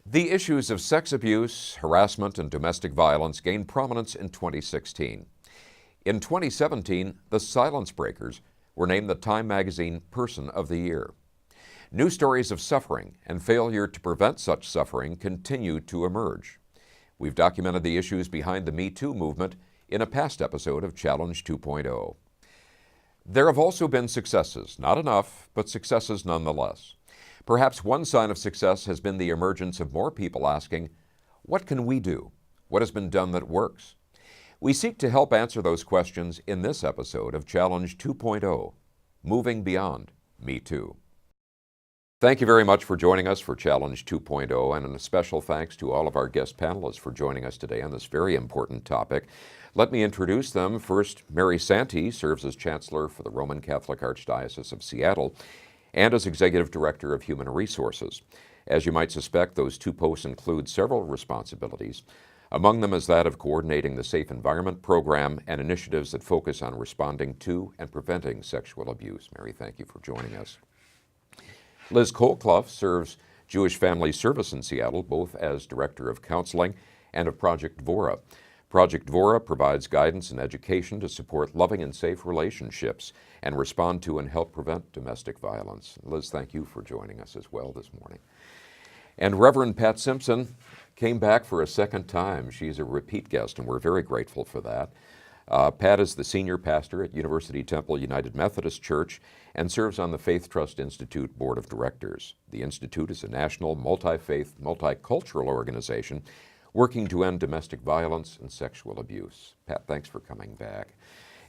The issues of sex abuse, harassment, and domestic violence gained prominence in 2016. In 2017, the Silence Breakers were named the Time Magazine Person of the Year. New stories of suffering and failure to prevent such suffering continue to emerge. We've documented the issues behind the Me Too movement in a past episode of Challenge 2.0. There have also been successes, not enough, but successes nonetheless. Perhaps one sign of success has been the emergence of more people asking, what can we do? What has been done that works? We seek to help answer those questions in this episode of Challenge 2.0, Moving Beyond Me Too. Thank you very much for joining us for Challenge 2.0, and a special thanks to all of our guest panelists for joining us today on this very important topic. Let me introduce them. First, Mary Santi serves as Chancellor for the Roman Catholic Archdiocese of Seattle and as Executive Director of Human Resources. As you might suspect, those two posts include several responsibilities. Among them is that of coordinating the Safe Environment Program and initiatives that focus on responding to and preventing sexual abuse. Mary, thank you for joining us. Liz Coleclough serves Jewish Family Service in Seattle, both as Director of Counseling and of Project DVORA. Project DVORA provides guidance and education to support loving and safe relationships and respond to and help prevent domestic violence. Liz, thank you for joining us as well this morning. And Reverend Pat Simpson came back for a second time. She's a repeat guest, and we're very grateful for that. Pat is the senior pastor at University Temple United Methodist Church and serves on the Faith Trust Institute Board of Directors. The Institute is a national multi-faith, multicultural organization working to end domestic violence and sexual abuse. Pat, thanks for coming back.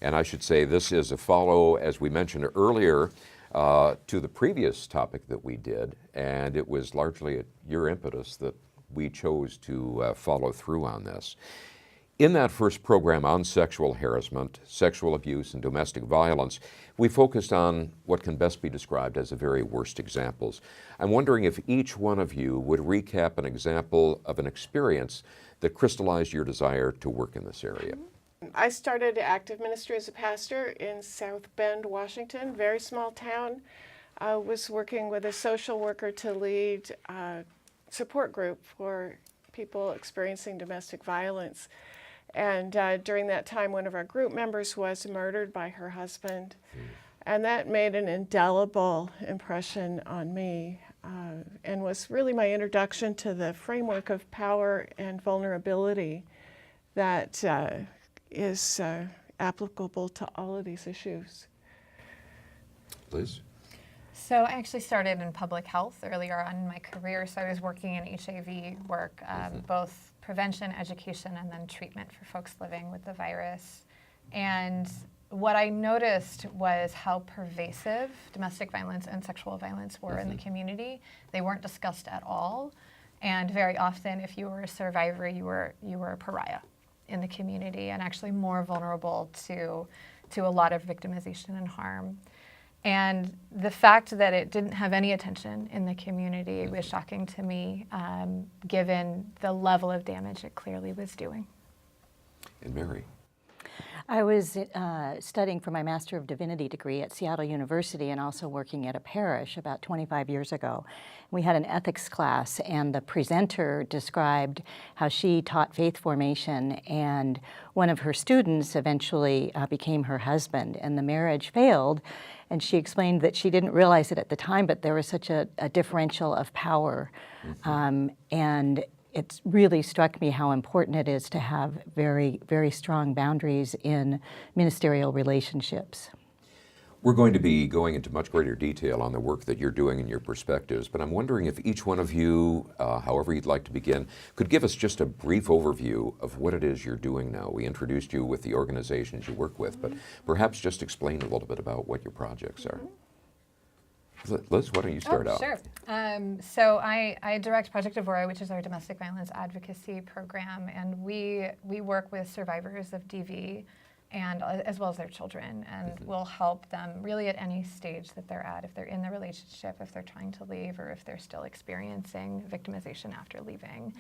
And I should say this is a follow, as we mentioned earlier, to the previous topic that we did, and it was largely at your impetus that we chose to follow through on this. In that first program on sexual harassment, sexual abuse, and domestic violence, we focused on what can best be described as the very worst examples. I'm wondering if each one of you would recap an example of an experience that crystallized your desire to work in this area. I started active ministry as a pastor in South Bend, Washington, very small town. I was working with a social worker to lead a support group for people experiencing domestic violence. And during that time, one of our group members was murdered by her husband. And that made an indelible impression on me and was really my introduction to the framework of power and vulnerability that is applicable to all of these issues. Liz? So I actually started in public health earlier on in my career. So I was working in HIV work, both prevention, education, and then treatment for folks living with the virus. And what I noticed was how pervasive domestic violence and sexual violence were in the community. They weren't discussed at all. And very often, if you were a survivor, you were a pariah in the community and actually more vulnerable to a lot of victimization and harm. And the fact that it didn't have any attention in the community was shocking to me, given the level of damage it clearly was doing. And Mary? I was studying for my Master of Divinity degree at Seattle University and also working at a parish about 25 years ago. We had an ethics class, and the presenter described how she taught faith formation, and one of her students eventually became her husband, and the marriage failed. And she explained that she didn't realize it at the time, but there was such a differential of power. And it really struck me how important it is to have very, very strong boundaries in ministerial relationships. We're going to be going into much greater detail on the work that you're doing and your perspectives, but I'm wondering if each one of you, however you'd like to begin, could give us just a brief overview of what it is you're doing now. We introduced you with the organizations you work with, but perhaps just explain a little bit about what your projects are. Liz, why don't you start out? Sure. So I direct Project DVORA, which is our domestic violence advocacy program, and we work with survivors of DV and as well as their children, and we'll help them really at any stage that they're at, if they're in the relationship, if they're trying to leave, or if they're still experiencing victimization after leaving.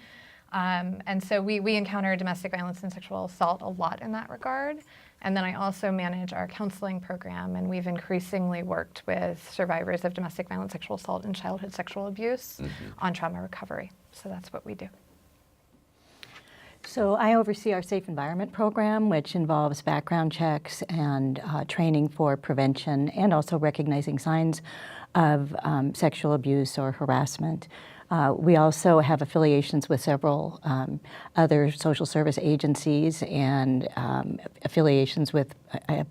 And so we encounter domestic violence and sexual assault a lot in that regard. And then I also manage our counseling program, and we've increasingly worked with survivors of domestic violence, sexual assault, and childhood sexual abuse on trauma recovery. So that's what we do. So I oversee our Safe Environment program, which involves background checks and training for prevention and also recognizing signs of sexual abuse or harassment. We also have affiliations with several other social service agencies and affiliations with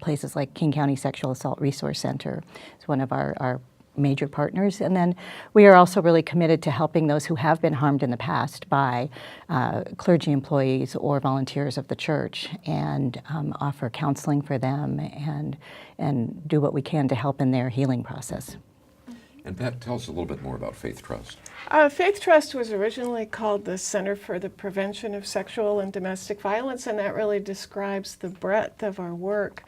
places like King County Sexual Assault Resource Center. It's one of our major partners. And then we are also really committed to helping those who have been harmed in the past by clergy employees or volunteers of the church, and offer counseling for them and do what we can to help in their healing process. And Pat, tell us a little bit more about Faith Trust. Faith Trust was originally called the Center for the Prevention of Sexual and Domestic Violence, and that really describes the breadth of our work.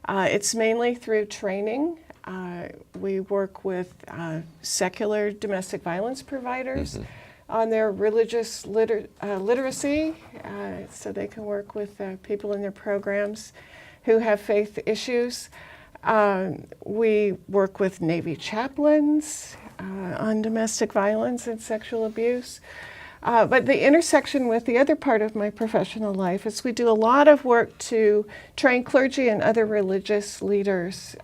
It's mainly through training. We work with secular domestic violence providers on their religious literacy, so they can work with people in their programs who have faith issues. We work with Navy chaplains on domestic violence and sexual abuse. But the intersection with the other part of my professional life is we do a lot of work to train clergy and other religious leaders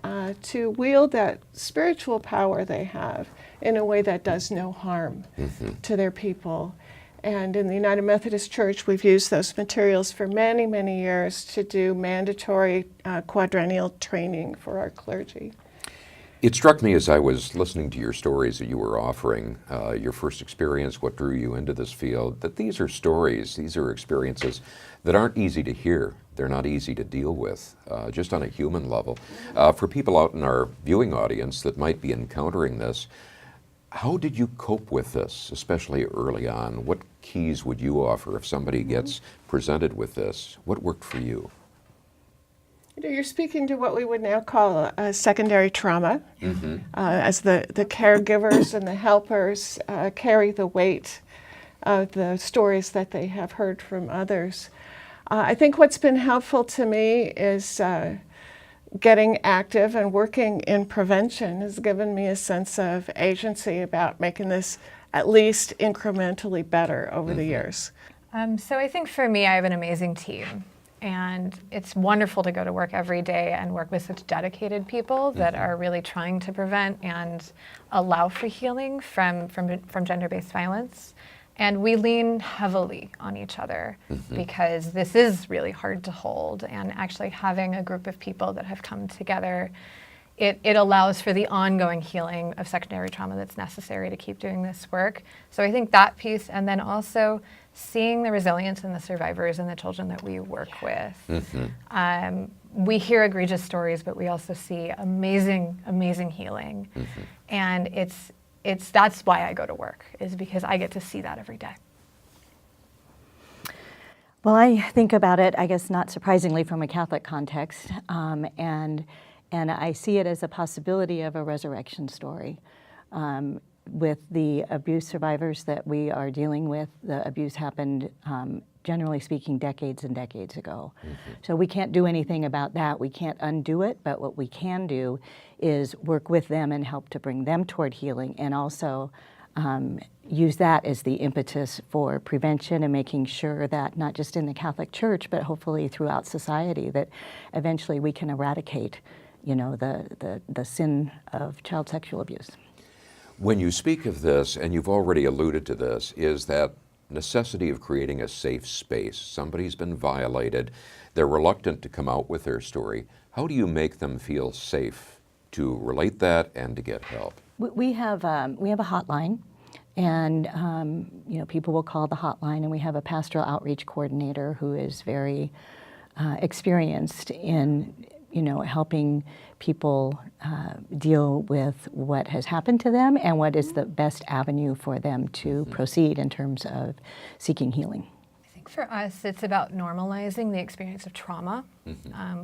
to wield that spiritual power they have in a way that does no harm to their people. And in the United Methodist Church, we've used those materials for many, many years to do mandatory quadrennial training for our clergy. It struck me as I was listening to your stories that you were offering, your first experience, what drew you into this field, that these are stories, these are experiences that aren't easy to hear. They're not easy to deal with, just on a human level. For people out in our viewing audience that might be encountering this, how did you cope with this, especially early on? What keys would you offer if somebody gets presented with this? What worked for you? You're speaking to what we would now call a secondary trauma, as the caregivers and the helpers carry the weight of the stories that they have heard from others. I think what's been helpful to me is getting active and working in prevention has given me a sense of agency about making this at least incrementally better over the years. So I think for me, I have an amazing team. And it's wonderful to go to work every day and work with such dedicated people that are really trying to prevent and allow for healing from gender-based violence. And we lean heavily on each other because this is really hard to hold. And actually having a group of people that have come together, it allows for the ongoing healing of secondary trauma that's necessary to keep doing this work. So I think that piece, and then also seeing the resilience in the survivors and the children that we work with. We hear egregious stories, but we also see amazing, amazing healing. And that's why I go to work, is because I get to see that every day. Well, I think about it, I guess not surprisingly, from a Catholic context, and I see it as a possibility of a resurrection story. With the abuse survivors that we are dealing with, the abuse happened, generally speaking, decades and decades ago. So we can't do anything about that. We can't undo it, but what we can do is work with them and help to bring them toward healing, and also use that as the impetus for prevention and making sure that not just in the Catholic Church, but hopefully throughout society, that eventually we can eradicate, the sin of child sexual abuse. When you speak of this, and you've already alluded to this, is that necessity of creating a safe space. Somebody's been violated. They're reluctant to come out with their story. How do you make them feel safe to relate that and to get help? We have a hotline, and people will call the hotline, and we have a pastoral outreach coordinator who is very experienced in helping people deal with what has happened to them and what is the best avenue for them to proceed in terms of seeking healing. I think for us, it's about normalizing the experience of trauma.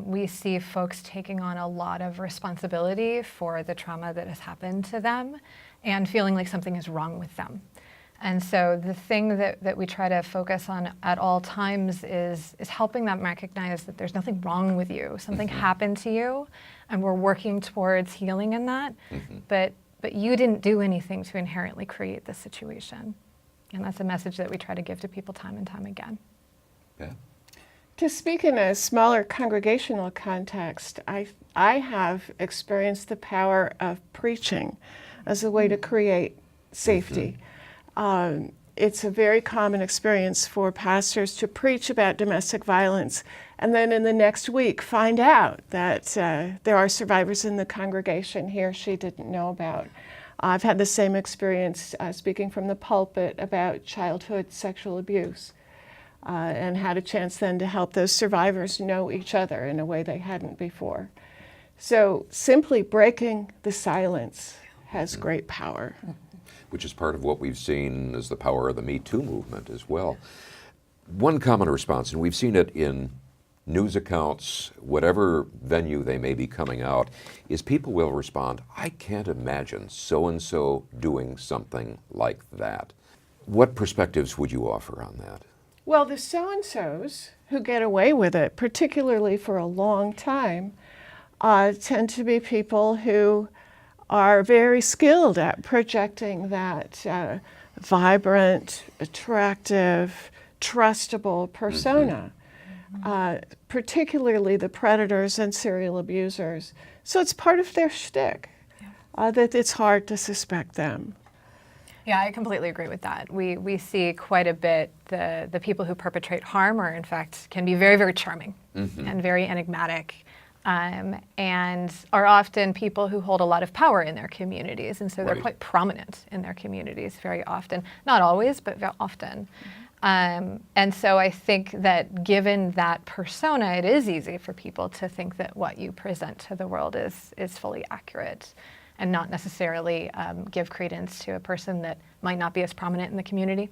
We see folks taking on a lot of responsibility for the trauma that has happened to them and feeling like something is wrong with them. And so the thing that we try to focus on at all times is helping them recognize that there's nothing wrong with you. Something happened to you, and we're working towards healing in that. But you didn't do anything to inherently create this situation. And that's a message that we try to give to people time and time again. Yeah. To speak in a smaller congregational context, I have experienced the power of preaching as a way to create safety. It's a very common experience for pastors to preach about domestic violence and then in the next week find out that there are survivors in the congregation he or she didn't know about. I've had the same experience speaking from the pulpit about childhood sexual abuse. And had a chance then to help those survivors know each other in a way they hadn't before. So simply breaking the silence has great power. Which is part of what we've seen as the power of the Me Too movement as well. One common response, and we've seen it in news accounts, whatever venue they may be coming out, is people will respond, I can't imagine so-and-so doing something like that. What perspectives would you offer on that? Well, the so-and-sos who get away with it, particularly for a long time, tend to be people who are very skilled at projecting that vibrant, attractive, trustable persona, particularly the predators and serial abusers. So it's part of their shtick that it's hard to suspect them. Yeah, I completely agree with that. We see quite a bit the people who perpetrate harm are in fact can be very, very charming and very enigmatic and are often people who hold a lot of power in their communities. And so they're quite prominent in their communities very often. Not always, but very often. And so I think that given that persona, it is easy for people to think that what you present to the world is fully accurate and not necessarily give credence to a person that might not be as prominent in the community.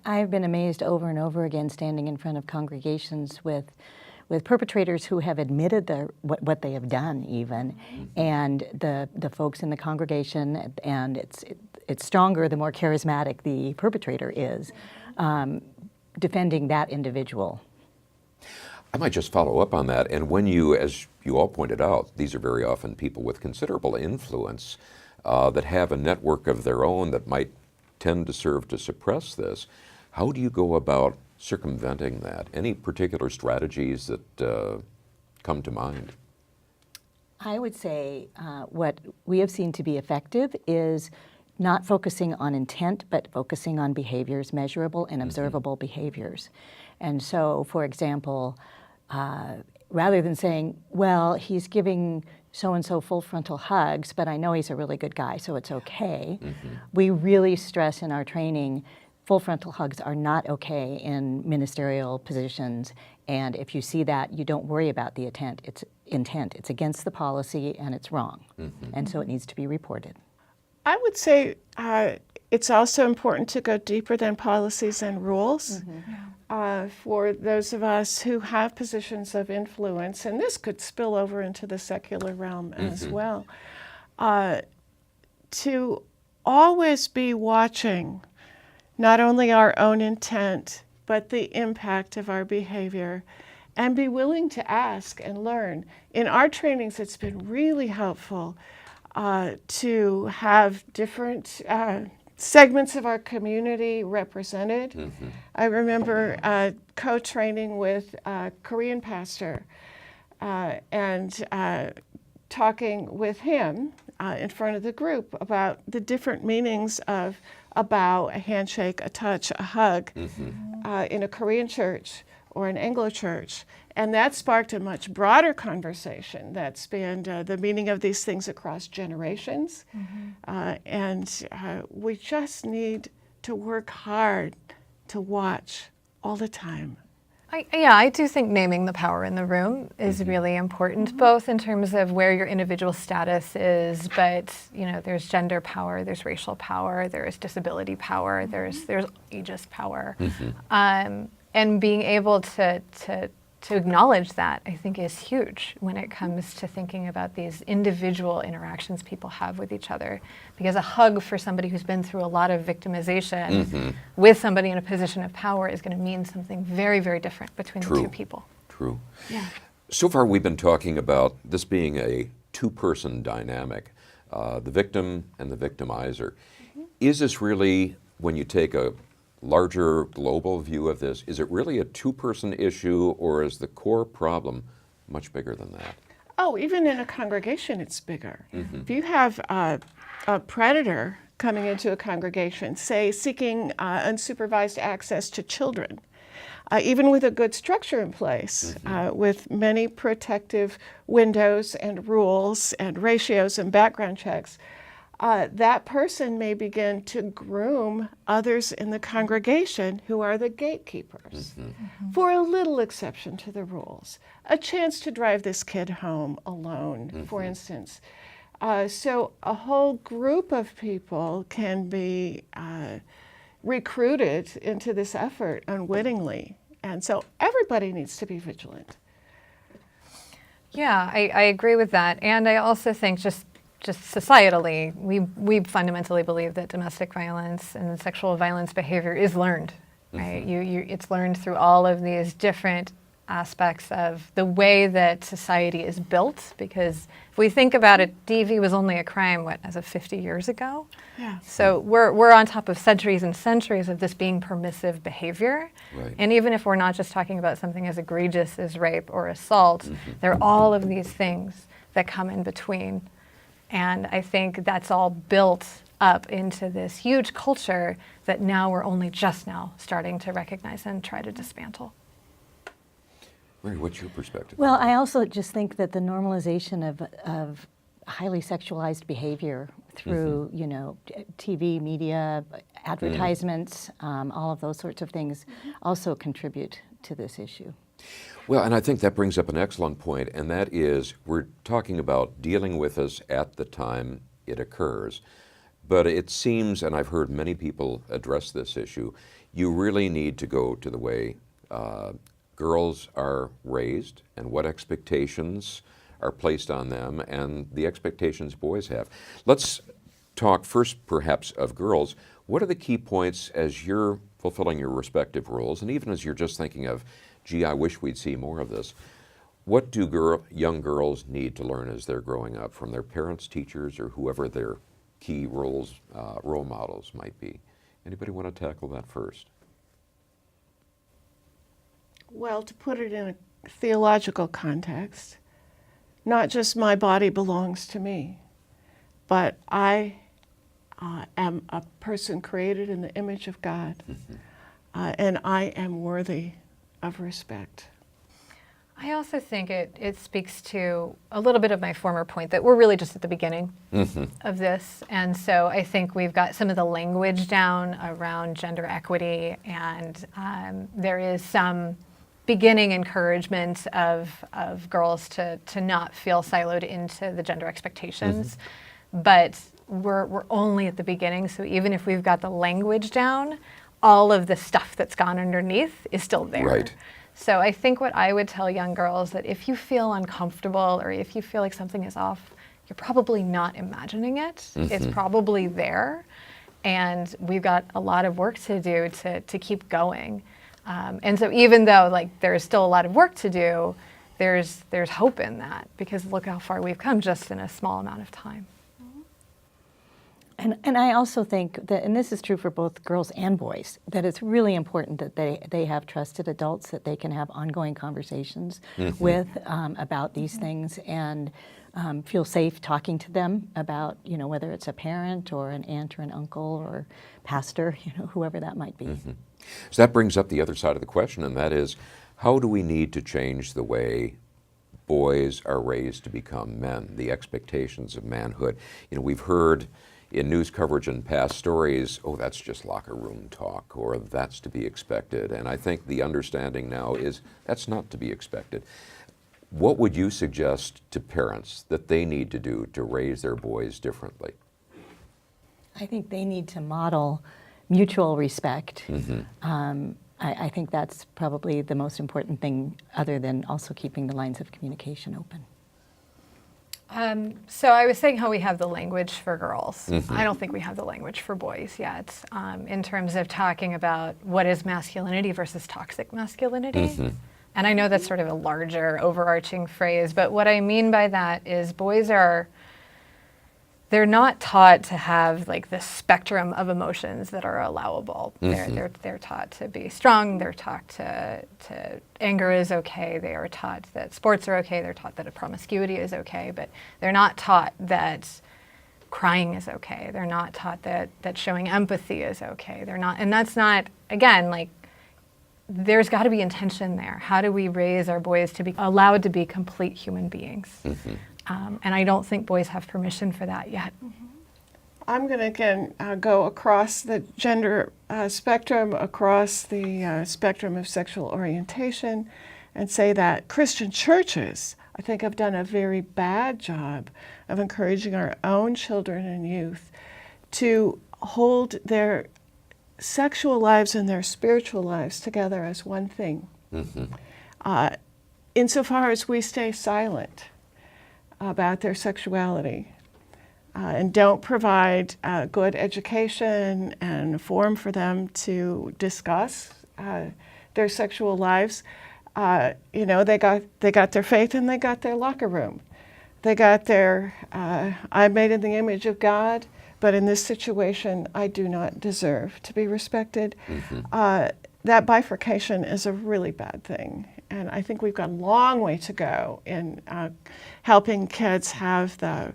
I've been amazed over and over again standing in front of congregations with perpetrators who have admitted what they have done even, and the folks in the congregation, and it's stronger the more charismatic the perpetrator is, defending that individual. I might just follow up on that. And when you, as you all pointed out, these are very often people with considerable influence that have a network of their own that might tend to serve to suppress this. How do you go about circumventing that? Any particular strategies that come to mind? I would say what we have seen to be effective is not focusing on intent, but focusing on behaviors, measurable and observable behaviors. And so, for example, rather than saying, well, he's giving so-and-so full frontal hugs, but I know he's a really good guy, so it's okay, we really stress in our training full frontal hugs are not okay in ministerial positions, and if you see that, you don't worry about the intent. It's against the policy and it's wrong, and so it needs to be reported. I would say it's also important to go deeper than policies and rules for those of us who have positions of influence, and this could spill over into the secular realm as well, to always be watching not only our own intent, but the impact of our behavior, and be willing to ask and learn. In our trainings, it's been really helpful to have different segments of our community represented. I remember co-training with a Korean pastor and talking with him in front of the group about the different meanings of a bow, a handshake, a touch, a hug in a Korean church or an Anglo church. And that sparked a much broader conversation that spanned the meaning of these things across generations. And we just need to work hard to watch all the time. I do think naming the power in the room is really important, both in terms of where your individual status is, but there's gender power, there's racial power, there's disability power, there's ageist power, and being able to acknowledge that, I think, is huge when it comes to thinking about these individual interactions people have with each other. Because a hug for somebody who's been through a lot of victimization with somebody in a position of power is going to mean something very, very different between the two people. True. Yeah. So far we've been talking about this being a two-person dynamic, the victim and the victimizer. Is this really, when you take a larger global view of this, is it really a two-person issue, or is the core problem much bigger than that? Oh, even in a congregation, it's bigger. If you have a predator coming into a congregation, say seeking unsupervised access to children, even with a good structure in place, with many protective windows and rules and ratios and background checks, that person may begin to groom others in the congregation who are the gatekeepers for a little exception to the rules. A chance to drive this kid home alone, for instance. So a whole group of people can be recruited into this effort unwittingly. And so everybody needs to be vigilant. Yeah, I agree with that. And I also think just societally, we fundamentally believe that domestic violence and sexual violence behavior is learned, right? It's learned through all of these different aspects of the way that society is built, because if we think about it, DV was only a crime, as of 50 years ago? Yeah. So we're on top of centuries and centuries of this being permissive behavior. Right. And even if we're not just talking about something as egregious as rape or assault, there are all of these things that come in between. And I think that's all built up into this huge culture that now we're only just now starting to recognize and try to dismantle. Mary, what's your perspective? Well, I also just think that the normalization of highly sexualized behavior through, TV, media, advertisements, all of those sorts of things also contribute to this issue. Well, and I think that brings up an excellent point, and that is we're talking about dealing with this at the time it occurs. But it seems, and I've heard many people address this issue, you really need to go to the way girls are raised and what expectations are placed on them and the expectations boys have. Let's talk first perhaps of girls. What are the key points as you're fulfilling your respective roles, and even as you're just thinking of, gee, I wish we'd see more of this. What do young girls need to learn as they're growing up from their parents, teachers, or whoever their key role models might be? Anybody want to tackle that first? Well, to put it in a theological context, not just my body belongs to me, but I am a person created in the image of God, and I am worthy of respect. I also think it speaks to a little bit of my former point that we're really just at the beginning of this. And so I think we've got some of the language down around gender equity, and there is some beginning encouragement of girls to not feel siloed into the gender expectations. But we're only at the beginning, so even if we've got the language down, all of the stuff that's gone underneath is still there. Right. So I think what I would tell young girls, that if you feel uncomfortable or if you feel like something is off, you're probably not imagining it. It's probably there. And we've got a lot of work to do to keep going. And so even though there's still a lot of work to do, there's hope in that, because look how far we've come just in a small amount of time. And I also think that, and this is true for both girls and boys, that it's really important that they have trusted adults that they can have ongoing conversations with about these things, and feel safe talking to them about, whether it's a parent or an aunt or an uncle or pastor, whoever that might be. So that brings up the other side of the question, and that is, how do we need to change the way boys are raised to become men, the expectations of manhood? We've heard in news coverage and past stories, oh, that's just locker room talk, or that's to be expected. And I think the understanding now is that's not to be expected. What would you suggest to parents that they need to do to raise their boys differently? I think they need to model mutual respect. I think that's probably the most important thing, other than also keeping the lines of communication open. So I was saying how we have the language for girls. I don't think we have the language for boys yet, in terms of talking about what is masculinity versus toxic masculinity. And I know that's sort of a larger overarching phrase, but what I mean by that is boys they're not taught to have like the spectrum of emotions that are allowable. They're taught to be strong. They're taught to anger is okay. They are taught that sports are okay. They're taught that promiscuity is okay. But they're not taught that crying is okay. They're not taught that showing empathy is okay. They're not, and that's not, again, like, there's got to be intention there. How do we raise our boys to be allowed to be complete human beings? And I don't think boys have permission for that yet. I'm going to again go across the gender spectrum, across the spectrum of sexual orientation, and say that Christian churches, I think, have done a very bad job of encouraging our own children and youth to hold their sexual lives and their spiritual lives together as one thing. Insofar as we stay silent about their sexuality and don't provide good education and a forum for them to discuss their sexual lives, you know, they got their faith and they got their locker room. They got their, I'm made in the image of God, but in this situation, I do not deserve to be respected. That bifurcation is a really bad thing. And I think we've got a long way to go in helping kids have the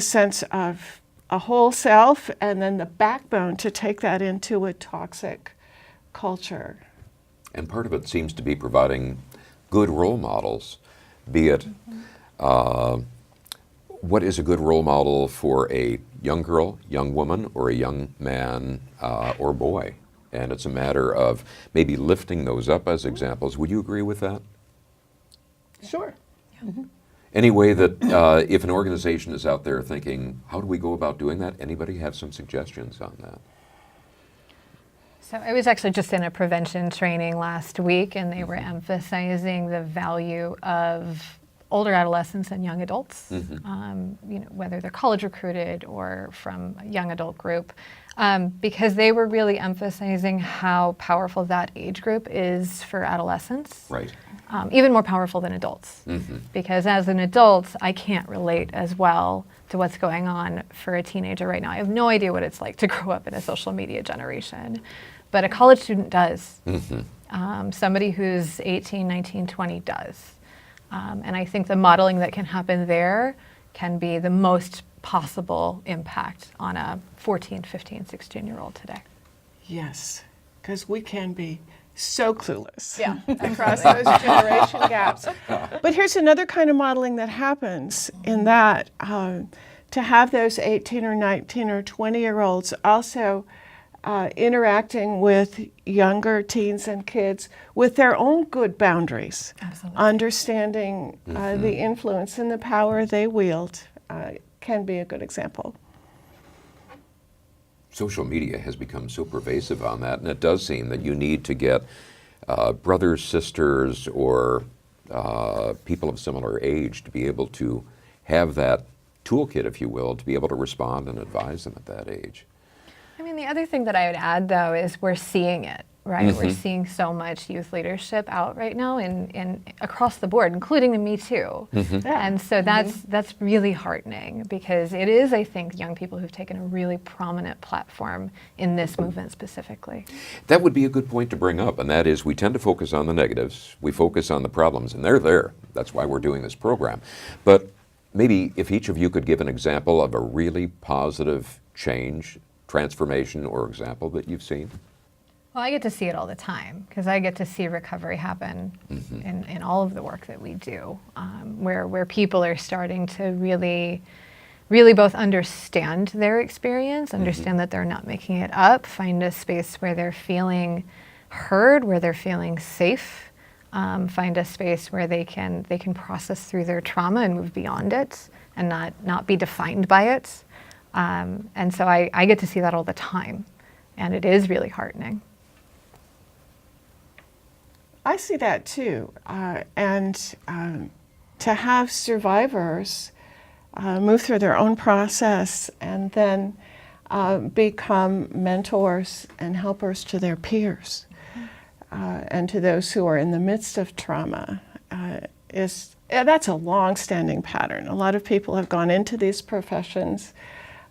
sense of a whole self and then the backbone to take that into a toxic culture. And part of it seems to be providing good role models, be it what is a good role model for a young girl, young woman, or a young man or boy. And it's a matter of maybe lifting those up as examples. Would you agree with that? Sure. Any way that if an organization is out there thinking, how do we go about doing that? Anybody have some suggestions on that? So I was actually just in a prevention training last week, and they were emphasizing the value of older adolescents and young adults, you know, whether they're college recruited or from a young adult group, because they were really emphasizing how powerful that age group is for adolescents. Right. Even more powerful than adults. Because as an adult, I can't relate as well to what's going on for a teenager right now. I have no idea what it's like to grow up in a social media generation. But a college student does. Somebody who's 18, 19, 20 does. And I think the modeling that can happen there can be the most possible impact on a 14, 15, 16-year-old today. Yes, because we can be so clueless Yeah, across those generation gaps. But here's another kind of modeling that happens in that to have those 18 or 19 or 20-year-olds also interacting with younger teens and kids with their own good boundaries, understanding the influence and the power they wield can be a good example. Social media has become so pervasive on that, and it does seem that you need to get brothers, sisters, or people of similar age to be able to have that toolkit, if you will, to be able to respond and advise them at that age. I mean, the other thing that I would add, though, is we're seeing it, right? We're seeing so much youth leadership out right now in across the board, including the Me Too. And so that's really heartening, because it is, I think, young people who've taken a really prominent platform in this movement specifically. That would be a good point to bring up, and that is we tend to focus on the negatives. We focus on the problems, and they're there. That's why we're doing this program. But maybe if each of you could give an example of a really positive change, transformation, or example that you've seen. Well, I get to see it all the time, because I get to see recovery happen in all of the work that we do, where people are starting to really both understand their experience, understand that they're not making it up, find a space where they're feeling heard, where they're feeling safe, find a space where they can process through their trauma and move beyond it and not be defined by it. And so I get to see that all the time, and it is really heartening. I see that too, and to have survivors move through their own process and then become mentors and helpers to their peers and to those who are in the midst of trauma is that's a long-standing pattern. A lot of people have gone into these professions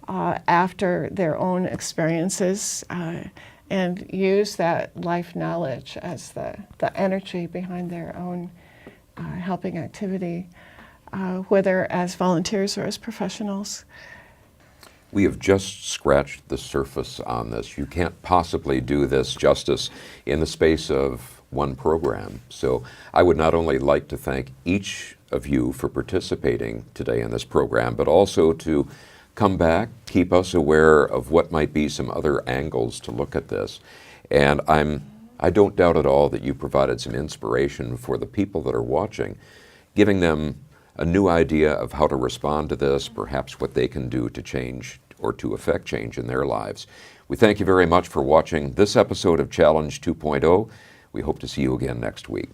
after their own experiences and use that life knowledge as the energy behind their own helping activity, whether as volunteers or as professionals. We have just scratched the surface on this. You can't possibly do this justice in the space of one program. So I would not only like to thank each of you for participating today in this program, but also to come back, keep us aware of what might be some other angles to look at this. And I don't doubt at all that you provided some inspiration for the people that are watching, giving them a new idea of how to respond to this, perhaps what they can do to change or to affect change in their lives. We thank you very much for watching this episode of Challenge 2.0. We hope to see you again next week.